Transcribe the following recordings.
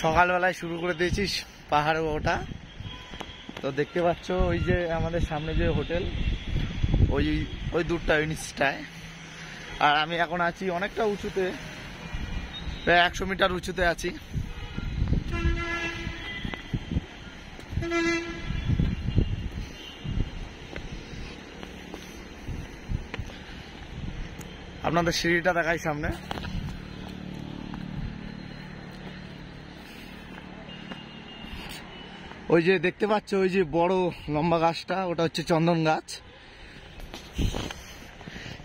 সকালবেলায় শুরু করে দিয়েছি পাহাড়ে ওঠা। তো দেখতে পাচ্ছ ওই যে আমাদের সামনে যে হোটেল, ওই ওই দূরটা ওই নিচটায়। আর আমি এখন আছি অনেকটা উঁচুতে, প্রায় 100 মিটার উঁচুতে আছি। আপনাদের সিঁড়িটা দেখাই সামনে। ওই যে দেখতে পাচ্ছ ওই যে বড় লম্বা গাছটা, ওটা হচ্ছে চন্দন গাছ।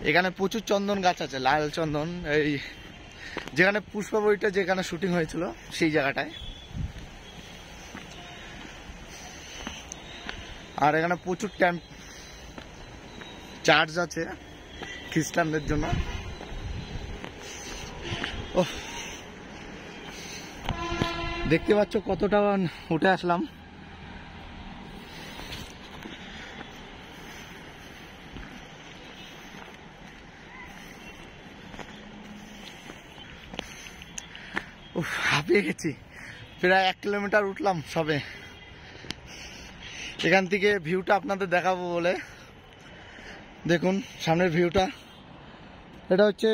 এখানে প্রচুর চন্দন গাছ আছে, লাল চন্দন। এই যেখানে পুষ্পা বইটা যেখানে শুটিং হয়েছিল সেই জায়গাটায়। আর এখানে প্রচুর চার্চ আছে খ্রিস্টানদের জন্য। ও দেখতে পাচ্ছ কতটা উঠে আসলাম। হাঁপিয়ে গেছি, প্রায় 1 কিলোমিটার উঠলাম সবে। এখান থেকে ভিউটা আপনাদের দেখাবো বলে, দেখুন সামনের ভিউটা। এটা হচ্ছে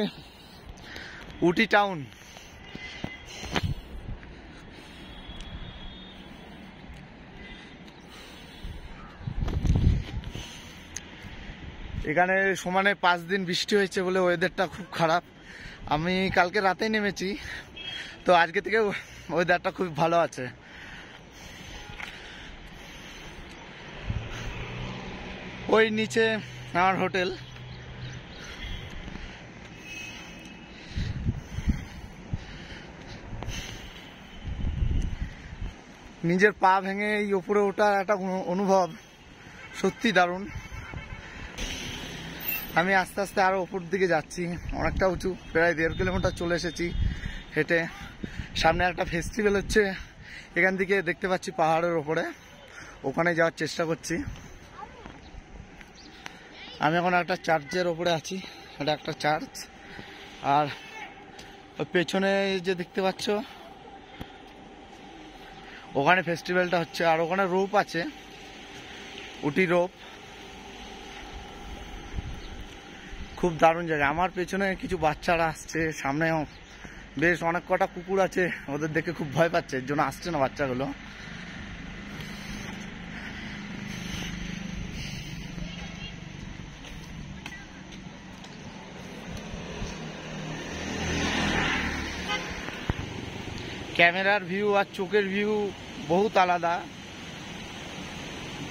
উটি টাউন। এখানে সমানে 5 দিন বৃষ্টি হয়েছে বলে ওয়েদারটা খুব খারাপ। আমি কালকে রাতেই নেমেছি, তো আজকে থেকে ওয়েদারটা খুব ভালো আছে। ওই নিচে আমার হোটেল। নিজের পা ভেঙে এই উপরে ওঠার একটা অনুভব সত্যি দারুণ। আমি আস্তে আস্তে আরো উপর দিকে যাচ্ছি, অনেকটা উঁচু, প্রায় 1.5 কিলোমিটার চলে এসেছি হেঁটে। সামনে একটা ফেস্টিভ্যাল হচ্ছে, এখান থেকে দেখতে পাচ্ছি পাহাড়ের ওপরে, ওখানে যাওয়ার চেষ্টা করছি। আমি এখন একটা চার্চের ওপরে আছি, এটা একটা চার্চ। আর ওই পেছনে যে দেখতে পাচ্ছ ওখানে ফেস্টিভ্যালটা হচ্ছে। আর ওখানে রোপ আছে, উটি রোপ, খুব দারুণ জায়গা। আমার পেছনে কিছু বাচ্চারা আসছে, সামনে বেশ অনেক কটা কুকুর আছে, ওদের দেখে খুব ভয় পাচ্ছে, এর জন্য আসছে না বাচ্চাগুলো। ক্যামেরার ভিউ আর চোখের ভিউ বহুত আলাদা।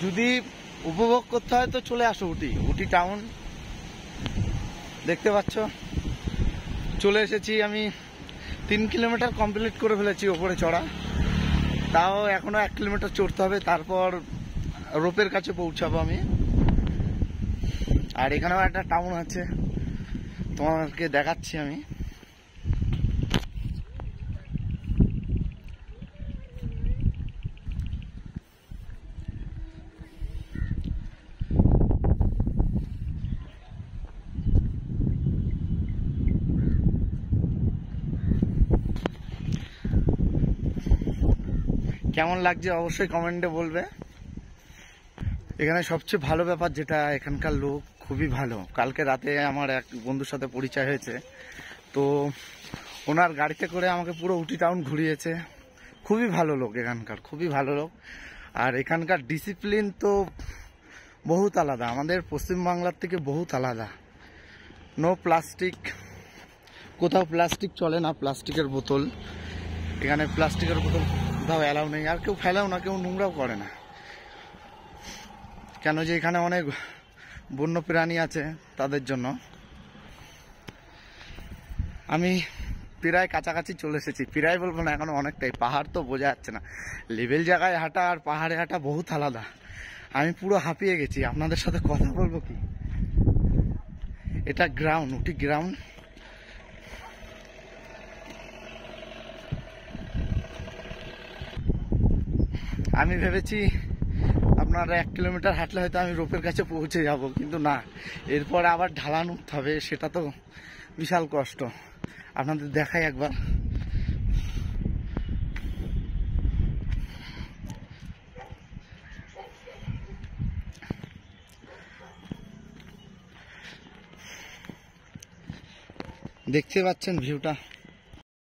যদি উপভোগ করতে হয় তো চলে আসো উটি টাউন। দেখতে পাচ্ছ চলে এসেছি আমি। 3 কিলোমিটার কমপ্লিট করে ফেলেছি ওপরে চড়া, তাও এখনো 1 কিলোমিটার চড়তে হবে, তারপর রোপের কাছে পৌঁছাবো আমি। আর এখানেও একটা টাউন আছে, তোমাদেরকে দেখাচ্ছি আমি। কেমন লাগছে অবশ্যই কমেন্টে বলবে। এখানে সবচেয়ে ভালো ব্যাপার যেটা, এখানকার লোক খুবই ভালো। কালকে রাতে আমার এক বন্ধুর সাথে পরিচয় হয়েছে, তো ওনার গাড়িতে করে আমাকে পুরো উটি টাউন ঘুরিয়েছে। খুবই ভালো লোক এখানকার, খুবই ভালো লোক। আর এখানকার ডিসিপ্লিন তো বহুত আলাদা, আমাদের পশ্চিমবাংলার থেকে বহুত আলাদা। নো প্লাস্টিক, কোথাও প্লাস্টিক চলে না, প্লাস্টিকের বোতল, এখানে প্লাস্টিকের বোতল কোথাও অ্যালাউ নেই। আর কেউ ফেলেও না, কেউ নোংরাও করে না। কেন যে এখানে অনেক বন্য প্রাণী আছে তাদের জন্য। আমি প্রায় কাছাকাছি চলে এসেছি, প্রায় বলবো না, এখনো অনেকটাই। পাহাড় তো বোঝা যাচ্ছে না, লেভেল জায়গায় হাঁটা আর পাহাড়ে হাঁটা বহুত আলাদা। আমি পুরো হাঁপিয়ে গেছি, আপনাদের সাথে কথা বলবো কি। এটা গ্রাউন্ড, উটি গ্রাউন্ড। আমি ভেবেছি আপনারা 1 কিলোমিটার হাঁটলে হয়তো আমি রোপের কাছে পৌঁছে যাব, কিন্তু না, এরপর আবার ঢালান উঠতে হবে, সেটা তো বিশাল কষ্ট। আপনাদের দেখাই একবার। দেখতে পাচ্ছেন ভিউটা।